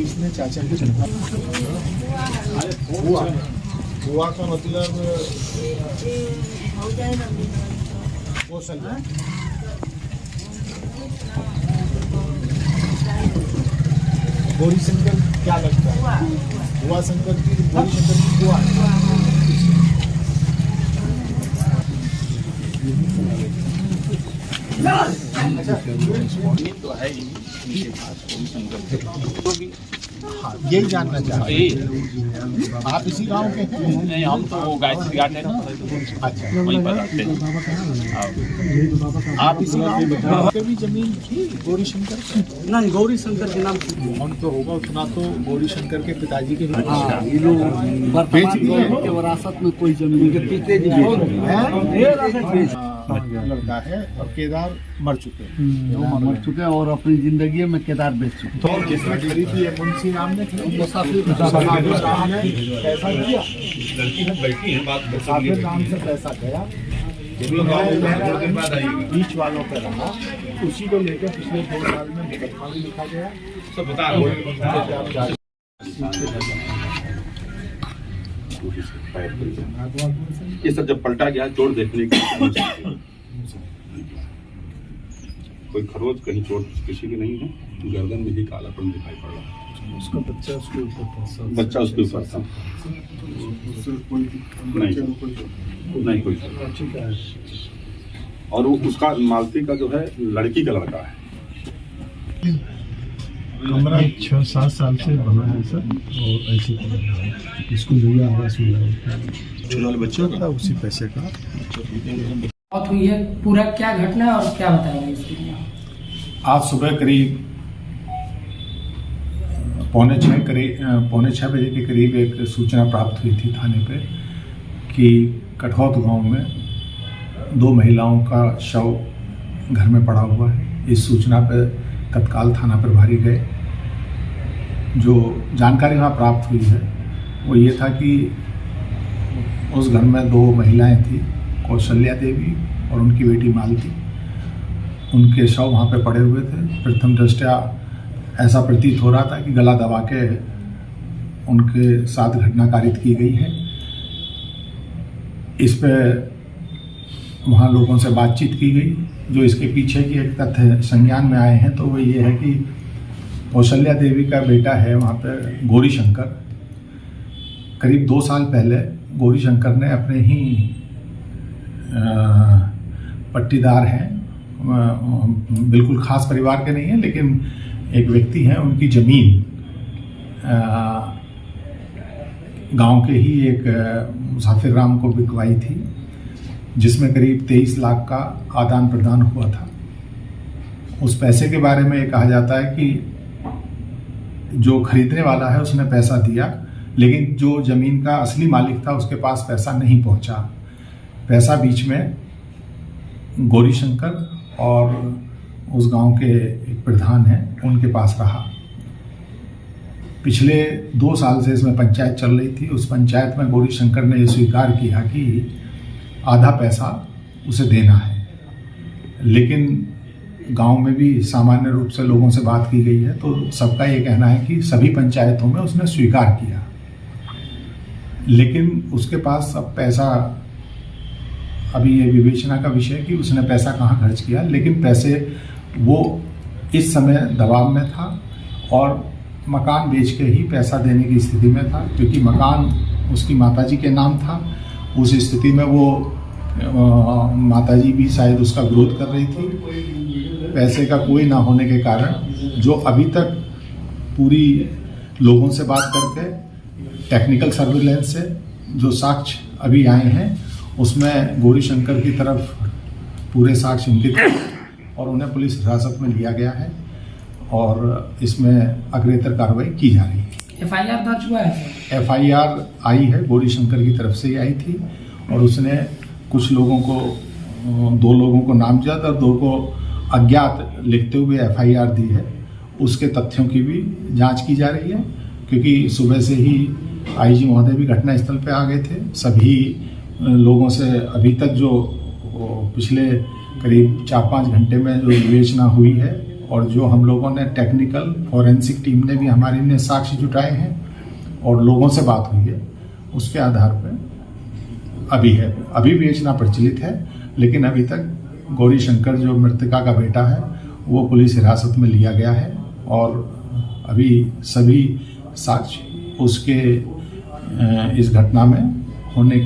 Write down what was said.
इसने चाचा के हुआ का मतलब गौरी शंकर क्या लगता है? हुआ शंकर की गौरी शंकर की हुआ तो है ही इनके पास गौरी शंकर हाँ, यही जानना चाहते आप इसी गांव के हैं? नहीं, हम तो वो गायत्री घाट है ना, अच्छा वहीं पर रहते हैं। आप इसी गांव के भी जमीन थी गौरी शंकर की? नहीं, गौरी शंकर के नाम कौन तो होगा उतना तो गौरी शंकर के पिताजी के भी ये लोग वर्तमान के विरासत में कोई जमीन के पिताजी लड़का है और केदार मर चुके हैं मर चुके हैं और अपनी जिंदगी में केदार बेच चुके तो जिसने खरीदी है मुंशी राम ने पैसा दिया, मुसाफिर नाम से पैसा गया, बीच वालों पे रहा, उसी को लेकर पिछले 2 साल में मुकदमा भी लिखा गया। ये सब जब पलटा गया चोट देखने की कोई खरोच कहीं चोट किसी की नहीं है, गर्दन में ही कालापन दिखाई पड़ रहा है। उसका बच्चा उसके ऊपर था, बच्चा उसके ऊपर था, नहीं कोई और वो उसका मालती का जो है लड़की का लड़का है। कमरा 6-7 साल से बना है सर, और ऐसे इसको भैया आवास मिला छोटे वाले बच्चों का उसी पैसे का मौत हुई है। पूरा क्या घटना है और क्या बताएंगे इसके लिए? आज सुबह करीब 5:45 बजे के करीब एक सूचना प्राप्त हुई थी थाने पे कि कठौत गांव में 2 महिलाओं का शव घर में पड़ा हुआ है। इस सूचना पर तत्काल थाना प्रभारी गए। जो जानकारी वहाँ प्राप्त हुई है वो ये था कि उस घर में 2 महिलाएं थी, कौशल्या देवी और उनकी बेटी मालती। उनके शव वहाँ पे पड़े हुए थे। प्रथम दृष्टया ऐसा प्रतीत हो रहा था कि गला दबा के उनके साथ घटना कारित की गई है। इस पे वहाँ लोगों से बातचीत की गई। जो इसके पीछे की एक तथ्य संज्ञान में आए हैं तो वो ये है कि कौशल्या देवी का बेटा है वहाँ पे गौरी शंकर। करीब 2 साल पहले गौरी शंकर ने अपने ही पट्टीदार हैं, बिल्कुल खास परिवार के नहीं है लेकिन एक व्यक्ति हैं, उनकी ज़मीन गांव के ही एक मुसाफिर राम को बिकवाई थी, जिसमें करीब 23 लाख का आदान प्रदान हुआ था। उस पैसे के बारे में ये कहा जाता है कि जो खरीदने वाला है उसने पैसा दिया, लेकिन जो ज़मीन का असली मालिक था उसके पास पैसा नहीं पहुंचा। पैसा बीच में गौरी शंकर और उस गांव के एक प्रधान हैं उनके पास रहा। पिछले 2 साल से इसमें पंचायत चल रही थी। उस पंचायत में गौरी शंकर ने ये स्वीकार किया कि आधा पैसा उसे देना है, लेकिन गांव में भी सामान्य रूप से लोगों से बात की गई है तो सबका ये कहना है कि सभी पंचायतों में उसने स्वीकार किया, लेकिन उसके पास अब पैसा, अभी ये विवेचना का विषय कि उसने पैसा कहाँ खर्च किया, लेकिन पैसे वो इस समय दबाव में था और मकान बेच के ही पैसा देने की स्थिति में था, क्योंकि मकान उसकी माताजी के नाम था। उस स्थिति में वो माताजी भी शायद उसका विरोध कर रही थी। पैसे का कोई ना होने के कारण जो अभी तक पूरी लोगों से बात करके टेक्निकल सर्विलेंस से जो साक्ष्य अभी आए हैं उसमें गौरी शंकर की तरफ पूरे साक्ष्य इंगित और उन्हें पुलिस हिरासत में लिया गया है और इसमें अग्रेतर कार्रवाई की जा रही है। FIR दर्ज हुआ है? FIR आई है, गौरी शंकर की तरफ से ही आई थी और उसने कुछ लोगों को, 2 लोगों को नामजद और 2 को अज्ञात लिखते हुए FIR दी है। उसके तथ्यों की भी जांच की जा रही है, क्योंकि सुबह से ही IG महोदय भी घटनास्थल पे आ गए थे। सभी लोगों से अभी तक जो पिछले करीब 4-5 घंटे में जो विवेचना हुई है और जो हम लोगों ने टेक्निकल फॉरेंसिक टीम ने भी हमारी ने साक्ष्य जुटाए हैं और लोगों से बात हुई है, उसके आधार पर अभी विवेचना प्रचलित है। लेकिन अभी तक गौरी शंकर जो मृतका का बेटा है वो पुलिस हिरासत में लिया गया है और अभी सभी साक्ष्य उसके इस घटना में होने